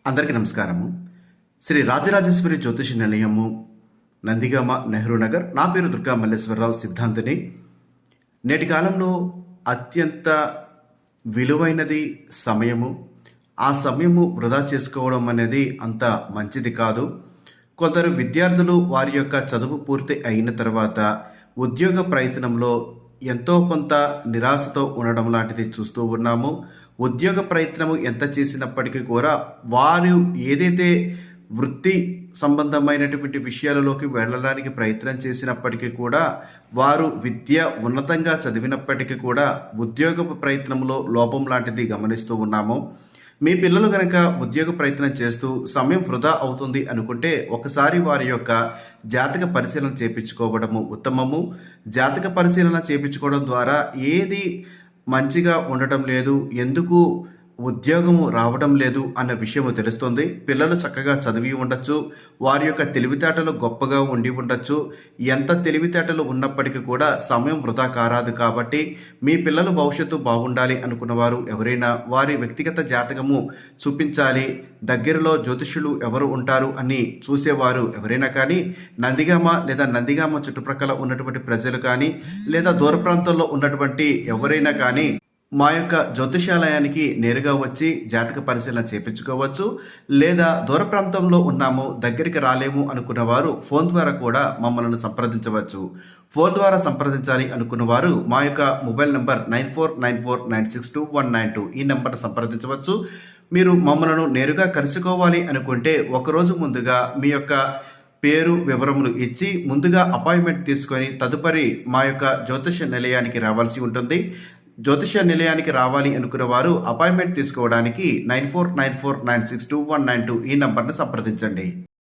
అందరికీ నమస్కారము. శ్రీ రాజరాజేశ్వరి జ్యోతిష నిలయము, నందిగామ, నెహ్రూ నగర్. నా పేరు దుర్గా మల్లేశ్వరరావు, సిద్ధాంతిని. నేటి కాలంలో అత్యంత విలువైనది సమయము. ఆ సమయము వృధా చేసుకోవడం అనేది అంత మంచిది కాదు. కొందరు విద్యార్థులు వారి యొక్క చదువు పూర్తి అయిన తర్వాత ఉద్యోగ ప్రయత్నంలో ఎంతో కొంత నిరాశతో ఉండడం లాంటిది చూస్తూ ఉన్నాము. ఉద్యోగ ప్రయత్నము ఎంత చేసినప్పటికీ కూడా వారు ఏదైతే వృత్తి సంబంధమైనటువంటి విషయాలలోకి వెళ్ళడానికి ప్రయత్నం చేసినప్పటికీ కూడా వారు విద్య ఉన్నతంగా చదివినప్పటికీ కూడా ఉద్యోగ ప్రయత్నంలో లోపం లాంటిది గమనిస్తూ ఉన్నాము. మీ పిల్లలు కనుక ఉద్యోగ ప్రయత్నం చేస్తూ సమయం వృధా అవుతుంది అనుకుంటే ఒకసారి వారి యొక్క జాతక పరిశీలన చేయించుకోవడము ఉత్తమము. జాతక పరిశీలన చేయించుకోవడం ద్వారా ఏది మంచిగా ఉండటం లేదు, ఎందుకు ఉద్యోగము రావడం లేదు అన్న విషయము తెలుస్తుంది. పిల్లలు చక్కగా చదివి ఉండొచ్చు, వారి యొక్క తెలివితేటలు గొప్పగా ఉండి ఉండొచ్చు. ఎంత తెలివితేటలు ఉన్నప్పటికీ కూడా సమయం వృధా కారాదు. కాబట్టి మీ పిల్లలు భవిష్యత్తు బాగుండాలి అనుకున్నవారు ఎవరైనా వారి వ్యక్తిగత జాతకము చూపించాలి, దగ్గరలో జ్యోతిష్యులు ఎవరు ఉంటారు అని చూసేవారు ఎవరైనా కానీ నందిగామ లేదా నందిగామ చుట్టుప్రక్కల ఉన్నటువంటి ప్రజలు కానీ లేదా దూర ప్రాంతాల్లో ఉన్నటువంటి ఎవరైనా కానీ మా యొక్క జ్యోతిషాలయానికి నేరుగా వచ్చి జాతక పరిశీలన చేయించుకోవచ్చు. లేదా దూర ప్రాంతంలో ఉన్నాము, దగ్గరికి రాలేము అనుకున్న వారు ఫోన్ ద్వారా కూడా మమ్మల్ని సంప్రదించవచ్చు. ఫోన్ ద్వారా సంప్రదించాలి అనుకున్న వారు మా యొక్క మొబైల్ నంబర్ 9494962192 ఈ నెంబర్ను సంప్రదించవచ్చు. మీరు మమ్మల్ని నేరుగా కలుసుకోవాలి అనుకుంటే ఒకరోజు ముందుగా మీ యొక్క పేరు వివరములు ఇచ్చి ముందుగా అపాయింట్మెంట్ తీసుకొని తదుపరి మా యొక్క జ్యోతిష నిలయానికి రావాల్సి ఉంటుంది. జ్యోతిష నిలయానికి రావాలి అనుకున్న వారు అపాయింట్మెంట్ తీసుకోవడానికి 9494962192 ఈ నంబర్ను సంప్రదించండి.